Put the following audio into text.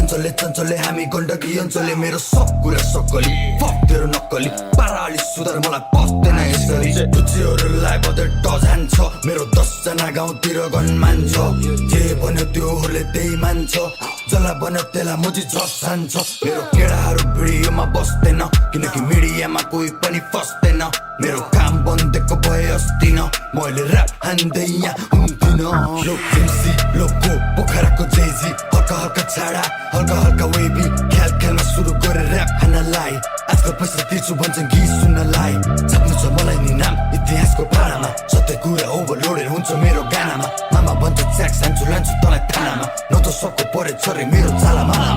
चञ्चले चञ्चले हामी गण्डकी अञ्चले मेरो सब कुरा सक्कली फक तेरो नक्कली पाराली सुधार मलाई पस्दैन यसरी तुच्चीहरूलाई बदर टजान्छ मेरो 10 जना गाउँतिर गनमान छ जे भन्यो त्योहरूले त्यही मान्छ जसलाई भन्यो त्यसलाई मुजी झसान्छ मेरो केडाहरू भिडियोमा बस्दैन किनकि मिडियामा कोही पनि फस्दैन मेरो काम बन्देको भए अस्ति न मैले ऱ्याप हान्दै यहाँ हुन्थिन लो जेम्सी लोको पोखराको जेजी हल्का हल्का छाडा हल्का हल्का वेबी ख्याल ख्यालमा सुरु गरे ऱ्याप हान्नलाई आजकल पैसा तिर्छु भन्छन् गीत सुन्नलाई छाप्नु छ मलाई नि नाम इतिहासको पानामा सत्य कुरा ओभरलोडेड हुन्छ मेरो गानामा मामा भन्छ च्याक्स हान्छु लान्छु तँलाई थानामा न त सबको परे छरे मेरो चालामा